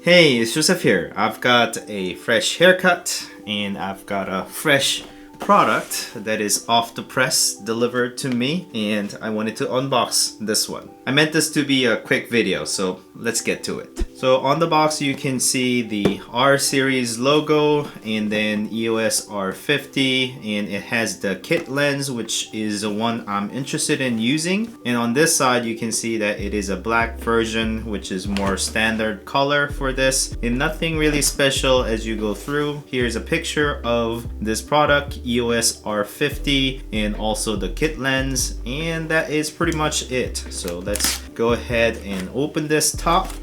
Hey, it's Joseph here. I've got a fresh haircut and I've got a fresh product that is off the press delivered to me, and I wanted to unbox this one. I meant this to be a quick video, so let's get to it. So on the box you can see the R series logo and then EOS R50, and it has the kit lens, which is the one I'm interested in using. And on this side you can see that it is a black version, which is more standard color for this, and nothing really special as you go through. Here's a picture of this product, EOS R50, and also the kit lens, and that is pretty much it. So let's go ahead and open this top.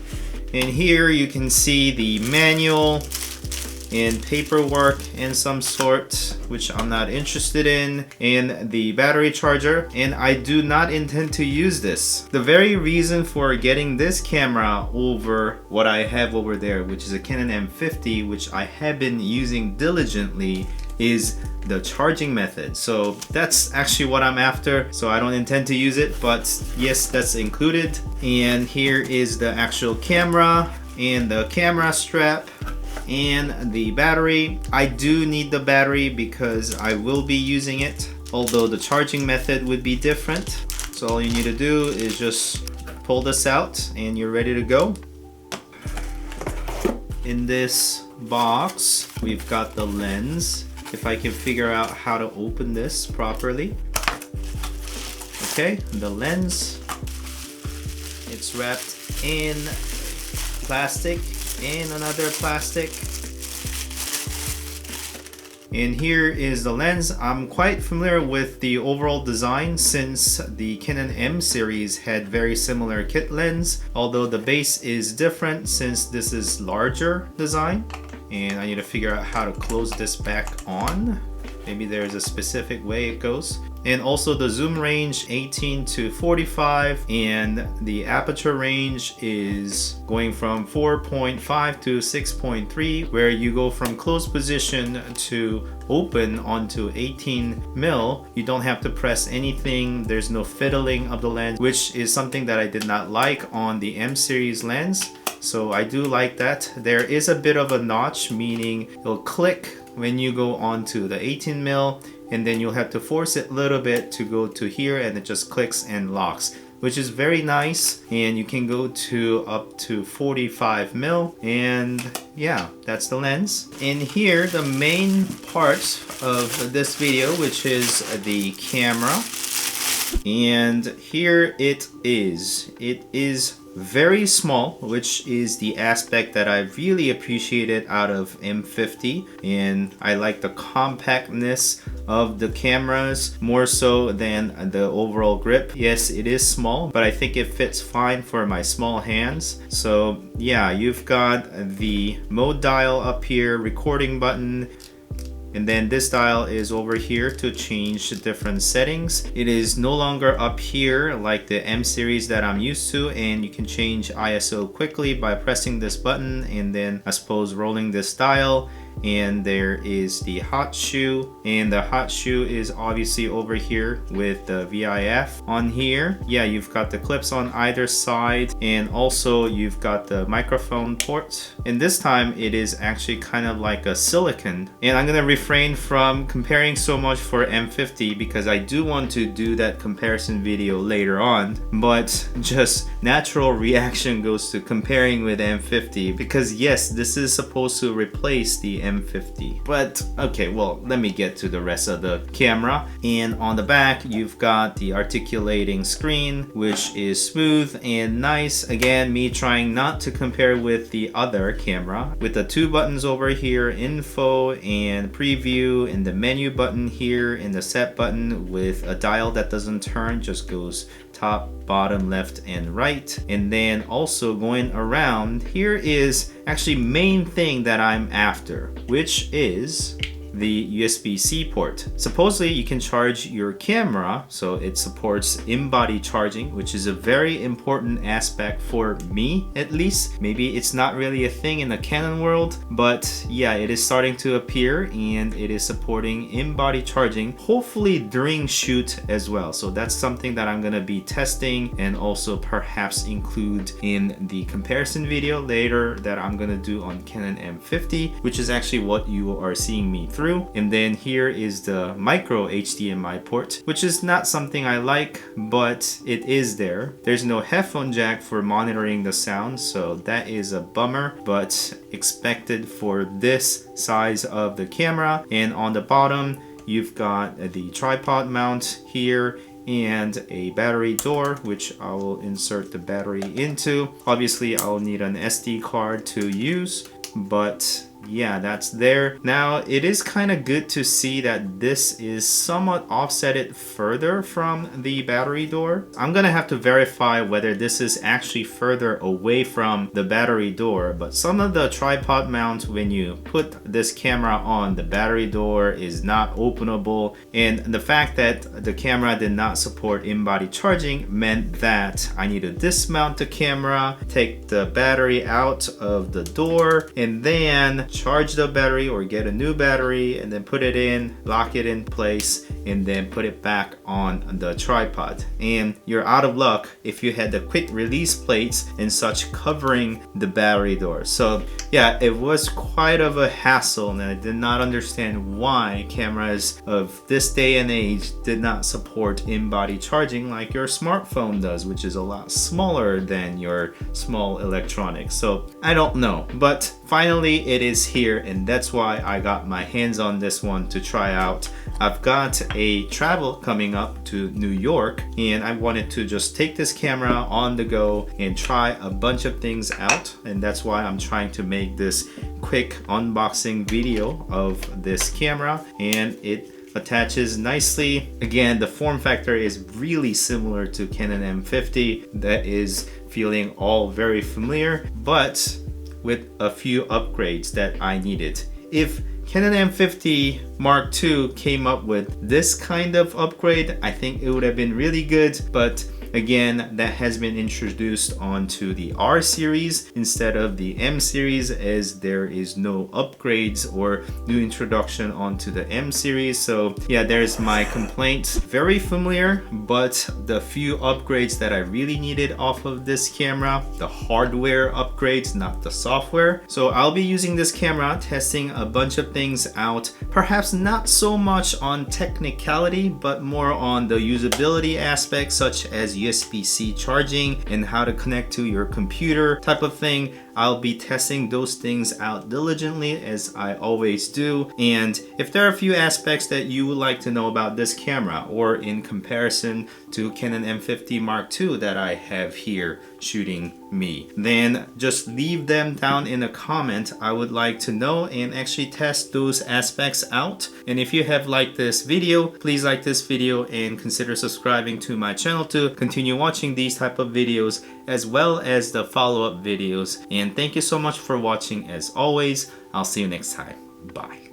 And here you can see the manual and paperwork in some sort, which I'm not interested in, and the battery charger, and I do not intend to use this. The very reason for getting this camera over what I have over there, which is a Canon M50, which I have been using diligently, is the charging method. So that's actually what I'm after. So I don't intend to use it, but yes, that's included. And here is the actual camera and the camera strap and the battery. I do need the battery because I will be using it, although the charging method would be different. So all you need to do is just pull this out and you're ready to go. In this box we've got the lens. If I can figure out how to open this properly. Okay, the lens, it's wrapped in plastic and another plastic. And here is the lens. I'm quite familiar with the overall design since the Canon M series had very similar kit lens, although the base is different since this is larger design. And I need to figure out how to close this back on. Maybe there's a specific way it goes. And also the zoom range 18 to 45, and the aperture range is going from 4.5 to 6.3, where you go from close position to open onto 18mm. You don't have to press anything. There's no fiddling of the lens, which is something that I did not like on the M series lens. So I do like that. There is a bit of a notch, meaning it'll click when you go onto the 18mm, and then you'll have to force it a little bit to go to here, and it just clicks and locks, which is very nice. And you can go to up to 45mm, and yeah, that's the lens. And here the main part of this video, which is the camera, and here it is. It is very small, which is the aspect that I really appreciated out of M50, and I like the compactness of the cameras more so than the overall grip. Yes, it is small, but I think it fits fine for my small hands. So yeah, you've got the mode dial up here, recording button, and then this dial is over here to change the different settings. It is no longer up here like the M series that I'm used to, and you can change ISO quickly by pressing this button and then I suppose rolling this dial. And there is the hot shoe, and the hot shoe is obviously over here with the VIF on here. Yeah, you've got the clips on either side, and also you've got the microphone port, and this time it is actually kind of like a silicone. And I'm gonna refrain from comparing so much for M50 because I do want to do that comparison video later on, but just natural reaction goes to comparing with M50 because yes, this is supposed to replace the M50. But okay, well, let me get to the rest of the camera. And on the back you've got the articulating screen, which is smooth and nice. Again, me trying not to compare with the other camera, with the two buttons over here, info and preview, and the menu button here, and the set button with a dial that doesn't turn, just goes top, bottom, left, and right. And then also going around, here is actually main thing that I'm after, which is the USB-C port. Supposedly you can charge your camera, so it supports in-body charging, which is a very important aspect for me at least. Maybe it's not really a thing in the Canon world, but yeah, it is starting to appear and it is supporting in-body charging, hopefully during shoot as well. So that's something that I'm gonna be testing and also perhaps include in the comparison video later that I'm gonna do on Canon M50, which is actually what you are seeing me through. And then here is the micro HDMI port, which is not something I like, but it is there. There's no headphone jack for monitoring the sound, so that is a bummer, but expected for this size of the camera. And on the bottom, you've got the tripod mount here and a battery door, which I will insert the battery into. Obviously, I'll need an SD card to use, but yeah, that's there. Now, it is kind of good to see that this is somewhat offsetted further from the battery door. I'm gonna have to verify whether this is actually further away from the battery door, but some of the tripod mounts, when you put this camera on, the battery door is not openable, and the fact that the camera did not support in-body charging meant that I need to dismount the camera, take the battery out of the door, and then charge the battery or get a new battery and then put it in, lock it in place, and then put it back on the tripod. And you're out of luck if you had the quick release plates and such covering the battery door. So yeah, it was quite of a hassle, and I did not understand why cameras of this day and age did not support in-body charging like your smartphone does, which is a lot smaller than your small electronics. So I don't know, but finally it is here, and that's why I got my hands on this one to try out. I've got a travel coming up to New York, and I wanted to just take this camera on the go and try a bunch of things out, and that's why I'm trying to make this quick unboxing video of this camera. And it attaches nicely. Again, the form factor is really similar to Canon M50. That is feeling all very familiar, but with a few upgrades that I needed. If Canon M50 Mark II came up with this kind of upgrade, I think it would have been really good, but again, that has been introduced onto the R series instead of the M series, as there is no upgrades or new introduction onto the M series. So yeah, there's my complaint. Very familiar, but the few upgrades that I really needed off of this camera, the hardware upgrades, not the software. So I'll be using this camera, testing a bunch of things out, perhaps not so much on technicality, but more on the usability aspects, such as USB-C charging and how to connect to your computer type of thing. I'll be testing those things out diligently, as I always do. And if there are a few aspects that you would like to know about this camera, or in comparison to Canon M50 Mark II that I have here shooting me, then just leave them down in a comment. I would like to know and actually test those aspects out. And if you have liked this video, please like this video and consider subscribing to my channel to continue watching these type of videos, as well as the follow-up videos. And thank you so much for watching. As always, I'll see you next time. Bye.